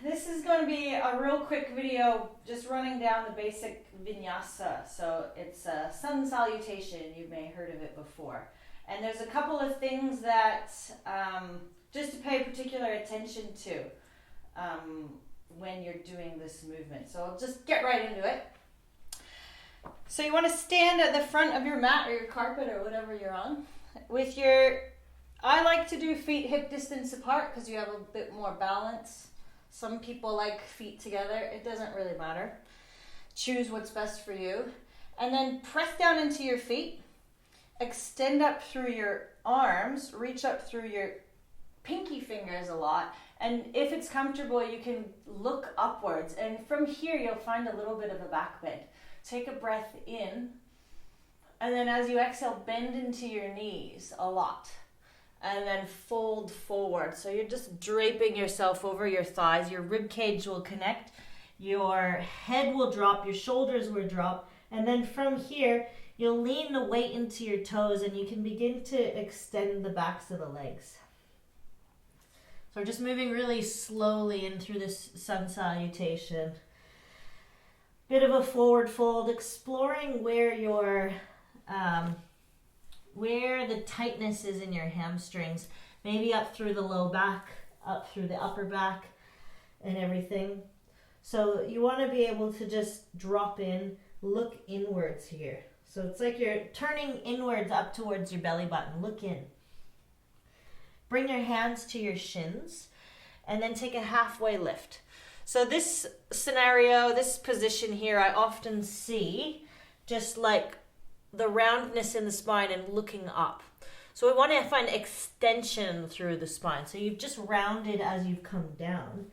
This is going to be a real quick video just running down the basic Vinyasa. So it's a Sun Salutation, you may have heard of it before. And there's a couple of things that just to pay particular attention to when you're doing this movement. So I'll just get right into it. So you want to stand at the front of your mat or your carpet or whatever you're on with your, I like to do feet hip distance apart because you have a bit more balance. Some people like feet together. It doesn't really matter. Choose what's best for you. And then press down into your feet. Extend up through your arms. Reach up through your pinky fingers a lot. And if it's comfortable, you can look upwards. And from here, you'll find a little bit of a back bend. Take a breath in. And then as you exhale, bend into your knees a lot. And then fold forward. So you're just draping yourself over your thighs. Your rib cage will connect. Your head will drop. Your shoulders will drop. And then from here, you'll lean the weight into your toes and you can begin to extend the backs of the legs. So we're just moving really slowly in through this Sun Salutation. Bit of a forward fold, exploring where your where the tightness is in your hamstrings, maybe up through the low back, up through the upper back and everything. So you want to be able to just drop in, look inwards here. So it's like you're turning inwards up towards your belly button. Look in. Bring your hands to your shins and then take a halfway lift. So this scenario, this position here, I often see just like the roundness in the spine and looking up. So we want to find extension through the spine. So you've just rounded as you've come down.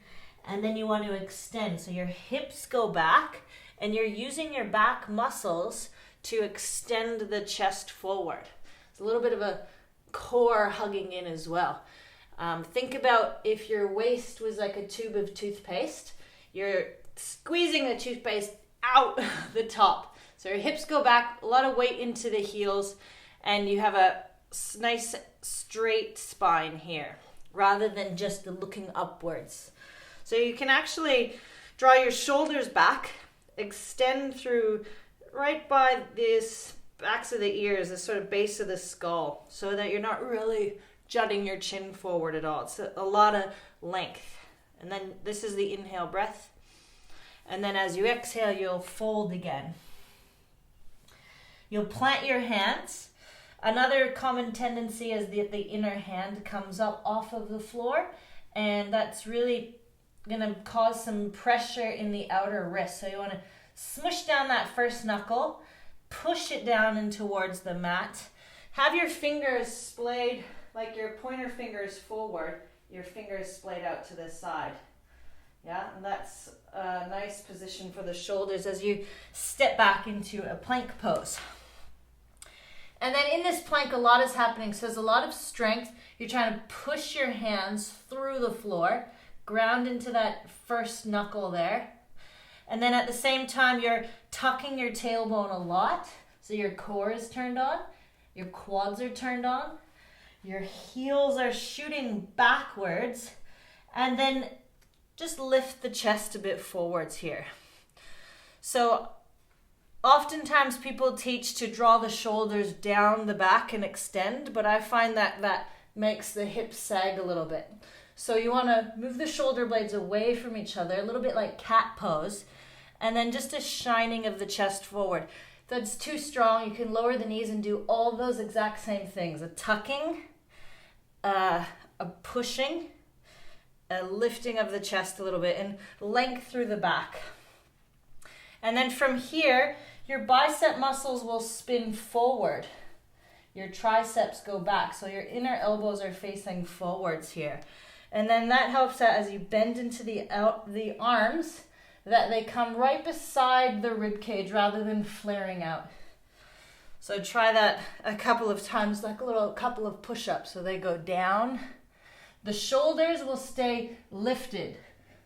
And then you want to extend. So your hips go back and you're using your back muscles to extend the chest forward. It's a little bit of a core hugging in as well. Think about if your waist was like a tube of toothpaste. You're squeezing the toothpaste out the top. So your hips go back, a lot of weight into the heels, and you have a nice straight spine here, rather than just looking upwards. So you can actually draw your shoulders back, extend through right by this backs of the ears, the sort of base of the skull, so that you're not really jutting your chin forward at all. It's a lot of length. And then this is the inhale breath. And then as you exhale, you'll fold again. You'll plant your hands. Another common tendency is that the inner hand comes up off of the floor, and that's really going to cause some pressure in the outer wrist. So you want to smush down that first knuckle, push it down and towards the mat. Have your fingers splayed, like your pointer fingers forward, your fingers splayed out to the side. Yeah, and that's a nice position for the shoulders as you step back into a plank pose. And then in this plank, a lot is happening. So there's a lot of strength. You're trying to push your hands through the floor, ground into that first knuckle there. And then at the same time, you're tucking your tailbone a lot. So your core is turned on, your quads are turned on, your heels are shooting backwards, and then just lift the chest a bit forwards here. So oftentimes people teach to draw the shoulders down the back and extend, but I find that that makes the hips sag a little bit. So you want to move the shoulder blades away from each other, a little bit like cat pose, and then just a shining of the chest forward. If that's too strong, you can lower the knees and do all those exact same things. A tucking, a pushing, a lifting of the chest a little bit, and length through the back. And then from here, your bicep muscles will spin forward. Your triceps go back, so your inner elbows are facing forwards here. And then that helps out as you bend into the arms, that they come right beside the rib cage rather than flaring out. So try that a couple of times, like a couple of push-ups. So they go down. The shoulders will stay lifted.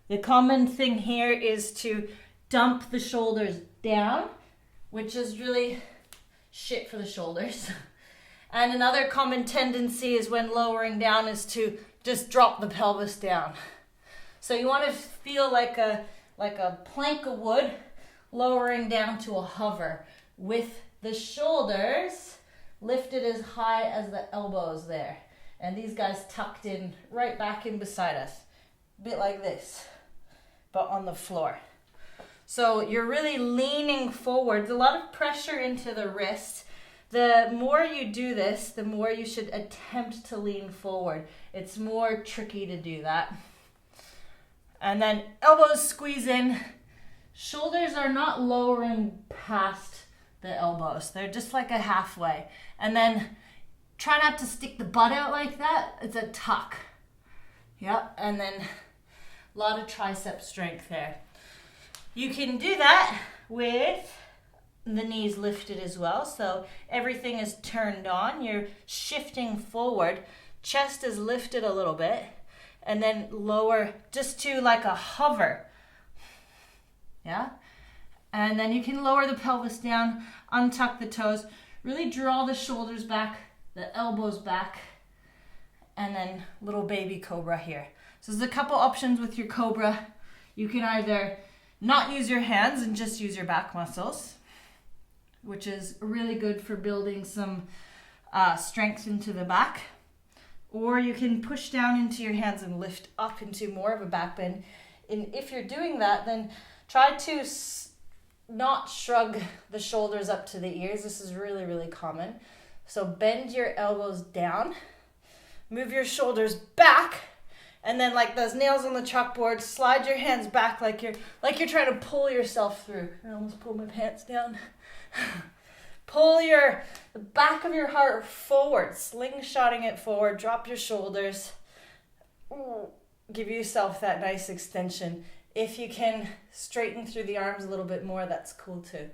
The common thing here is to dump the shoulders down, which is really shit for the shoulders. And another common tendency is when lowering down is to just drop the pelvis down. So you want to feel like a plank of wood lowering down to a hover with the shoulders lifted as high as the elbows there. And these guys tucked in right back in beside us. A bit like this, but on the floor. So you're really leaning forward. A lot of pressure into the wrist. The more you do this, the more you should attempt to lean forward. It's more tricky to do that. And then elbows squeeze in. Shoulders are not lowering past the elbows. They're just like a halfway. And then try not to stick the butt out like that. It's a tuck. Yep. And then a lot of tricep strength there. You can do that with the knees lifted as well. So everything is turned on. You're shifting forward. Chest is lifted a little bit. And then lower just to like a hover. Yeah. And then you can lower the pelvis down, untuck the toes, really draw the shoulders back, the elbows back, and then little baby cobra here. So there's a couple options with your cobra. You can either not use your hands and just use your back muscles, which is really good for building some strength into the back. Or you can push down into your hands and lift up into more of a back bend. And if you're doing that, then try to not shrug the shoulders up to the ears. This is really, really common. So bend your elbows down, move your shoulders back, and then like those nails on the chalkboard, slide your hands back like you're trying to pull yourself through. I almost pulled my pants down. Pull the back of your heart forward, slingshotting it forward, drop your shoulders. Ooh, give yourself that nice extension. If you can straighten through the arms a little bit more, that's cool too.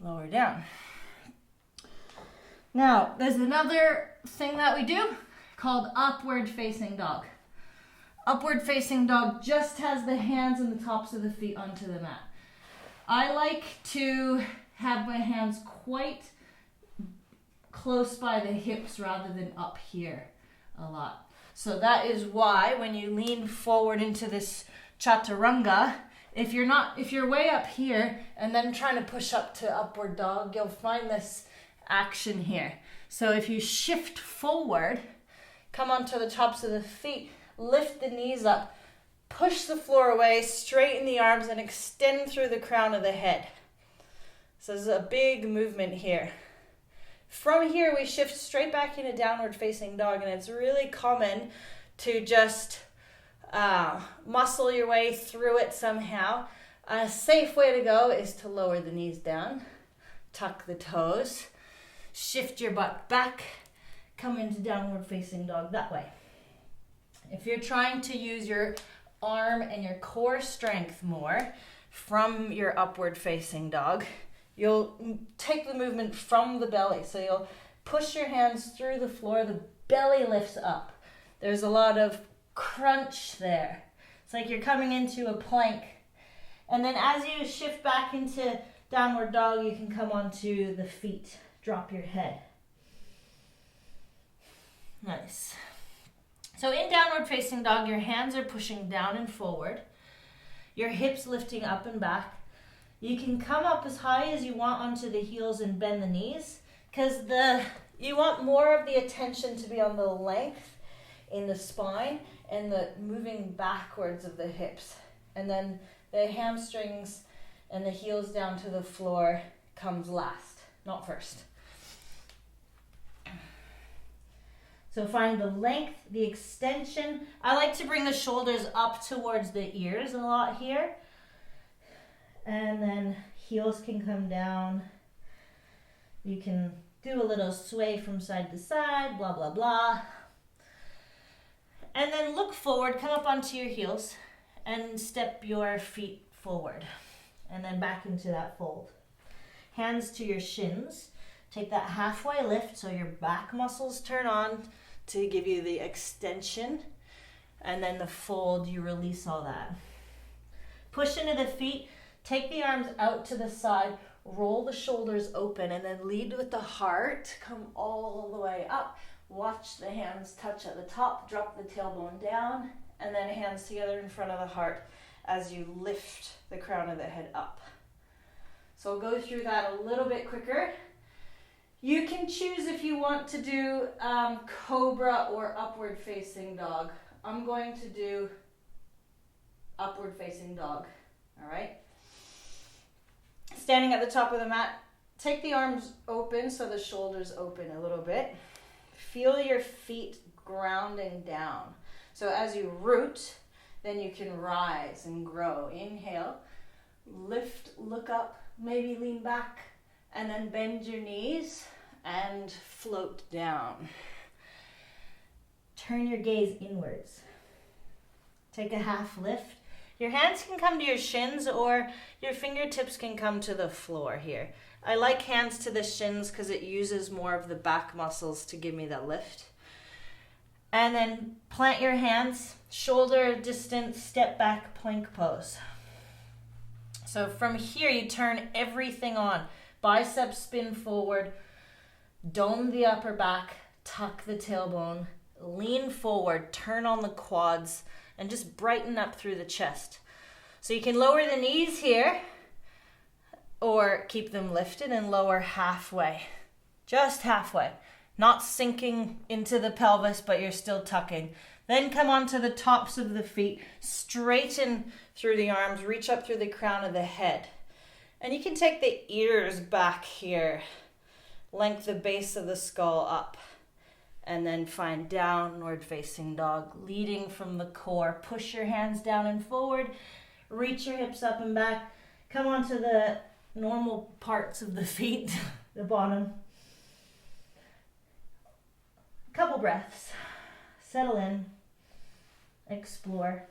Lower down. Now, there's another thing that we do called upward facing dog. Upward facing dog just has the hands and the tops of the feet onto the mat. I like to have my hands quite close by the hips rather than up here a lot. So that is why when you lean forward into this chaturanga, if you're way up here and then trying to push up to upward dog, you'll find this action here. So if you shift forward, come onto the tops of the feet, lift the knees up, push the floor away, straighten the arms and extend through the crown of the head. So there's a big movement here. From here, we shift straight back into downward facing dog, and it's really common to just muscle your way through it somehow. A safe way to go is to lower the knees down, tuck the toes, shift your butt back, come into downward facing dog that way. If you're trying to use your arm and your core strength more from your upward facing dog, you'll take the movement from the belly. So you'll push your hands through the floor, the belly lifts up. There's a lot of crunch there. It's like you're coming into a plank. And then as you shift back into downward dog, you can come onto the feet. Drop your head. Nice. So in downward facing dog, your hands are pushing down and forward. Your hips lifting up and back. You can come up as high as you want onto the heels and bend the knees, because you want more of the attention to be on the length in the spine and the moving backwards of the hips. And then the hamstrings and the heels down to the floor comes last, not first. So find the length, the extension. I like to bring the shoulders up towards the ears a lot here. And then heels can come down. You can do a little sway from side to side, blah, blah, blah. And then look forward, come up onto your heels and step your feet forward. And then back into that fold. Hands to your shins. Take that halfway lift so your back muscles turn on to give you the extension. And then the fold, you release all that. Push into the feet. Take the arms out to the side, roll the shoulders open, and then lead with the heart. Come all the way up. Watch the hands touch at the top, drop the tailbone down, and then hands together in front of the heart as you lift the crown of the head up. So I'll go through that a little bit quicker. You can choose if you want to do cobra or upward facing dog. I'm going to do upward facing dog, all right? Standing at the top of the mat, take the arms open so the shoulders open a little bit. Feel your feet grounding down. So as you root, then you can rise and grow. Inhale, lift, look up, maybe lean back, and then bend your knees and float down. Turn your gaze inwards. Take a half lift. Your hands can come to your shins or your fingertips can come to the floor here. I like hands to the shins because it uses more of the back muscles to give me that lift. And then plant your hands, shoulder distance, step back, plank pose. So from here, you turn everything on. Bicep spin forward, dome the upper back, tuck the tailbone, lean forward, turn on the quads, and just brighten up through the chest. So you can lower the knees here, or keep them lifted and lower halfway, just halfway. Not sinking into the pelvis, but you're still tucking. Then come onto the tops of the feet, straighten through the arms, reach up through the crown of the head. And you can take the ears back here, length the base of the skull up, and then find downward facing dog, leading from the core. Push your hands down and forward, reach your hips up and back, come onto the normal parts of the feet, the bottom. Couple breaths, settle in, explore.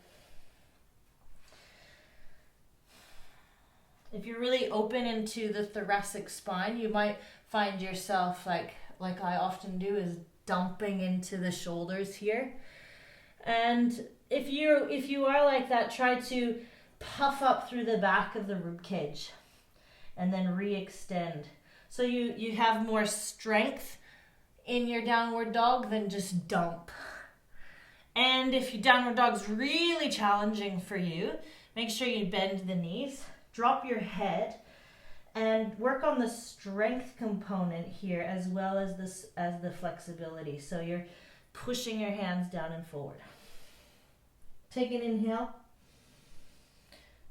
If you're really open into the thoracic spine, you might find yourself like I often do, is dumping into the shoulders here. And if you are like that, try to puff up through the back of the rib cage and then re-extend. So you have more strength in your downward dog than just dump. And if your downward dog's really challenging for you, make sure you bend the knees, drop your head, and work on the strength component here as well as the flexibility. So you're pushing your hands down and forward. Take an inhale.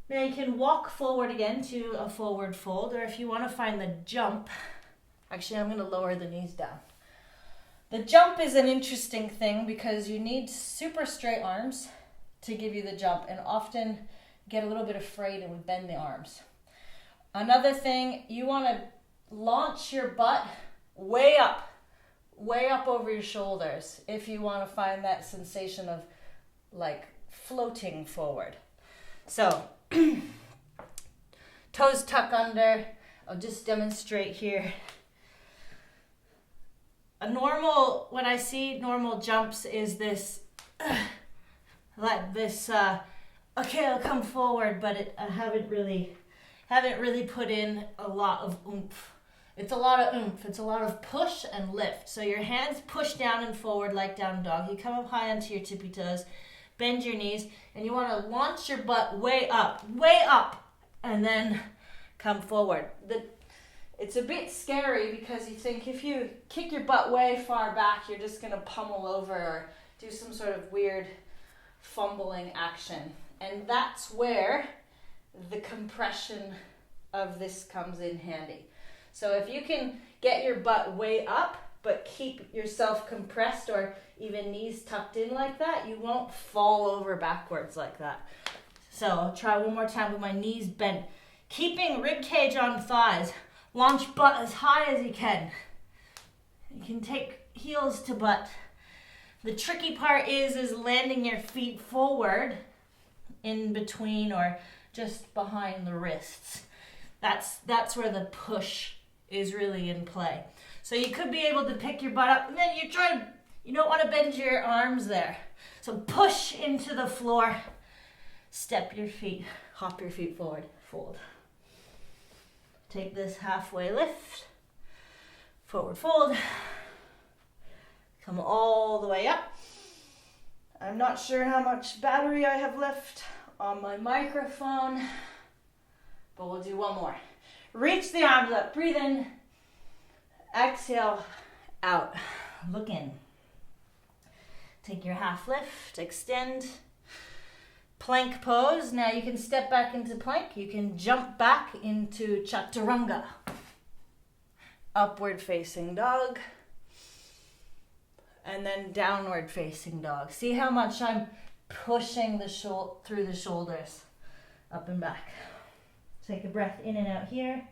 Now you can walk forward again to a forward fold, or if you want to find the jump, actually I'm going to lower the knees down. The jump is an interesting thing because you need super straight arms to give you the jump, and often get a little bit afraid and we bend the arms. Another thing, you want to launch your butt way up over your shoulders if you want to find that sensation of like floating forward. So toes tuck under. I'll just demonstrate here. When I see normal jumps is this, like this, okay, I'll come forward, but I haven't really put in a lot of oomph. It's a lot of oomph. It's a lot of push and lift. So your hands push down and forward like down dog. You come up high onto your tippy toes, bend your knees, and you want to launch your butt way up, and then come forward. It's a bit scary because you think if you kick your butt way far back, you're just going to pummel over or do some sort of weird fumbling action. And that's where the compression of this comes in handy. So if you can get your butt way up, but keep yourself compressed or even knees tucked in like that, you won't fall over backwards like that. So I'll try one more time with my knees bent. Keeping rib cage on thighs. Launch butt as high as you can. You can take heels to butt. The tricky part is landing your feet forward in between or just behind the wrists. That's where the push is really in play. So you could be able to pick your butt up, and then you don't want to bend your arms there. So push into the floor, step your feet, hop your feet forward, fold. Take this halfway lift, forward fold, come all the way up, I'm not sure how much battery I have left on my microphone, but we'll do one more. Reach the arms up, breathe in, exhale, out, look in. Take your half lift, extend, plank pose. Now you can step back into plank, you can jump back into chaturanga. Upward facing dog, and then downward facing dog. See how much I'm pushing the through the shoulders, up and back. Take a breath in and out here.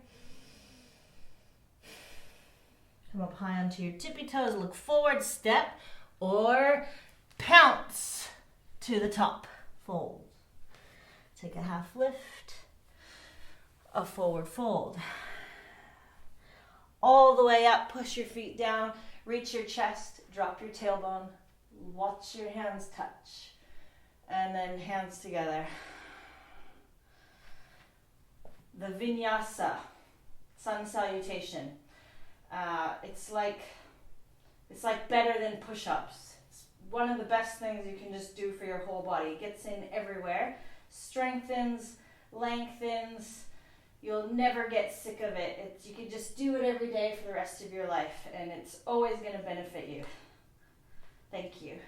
Come up high onto your tippy toes, look forward, step, or pounce to the top, fold. Take a half lift, a forward fold. All the way up, push your feet down, reach your chest, drop your tailbone, watch your hands touch, and then hands together. The Vinyasa, Sun Salutation. It's like better than push-ups. It's one of the best things you can just do for your whole body. It gets in everywhere, strengthens, lengthens. You'll never get sick of it. You can just do it every day for the rest of your life, and it's always going to benefit you. Thank you.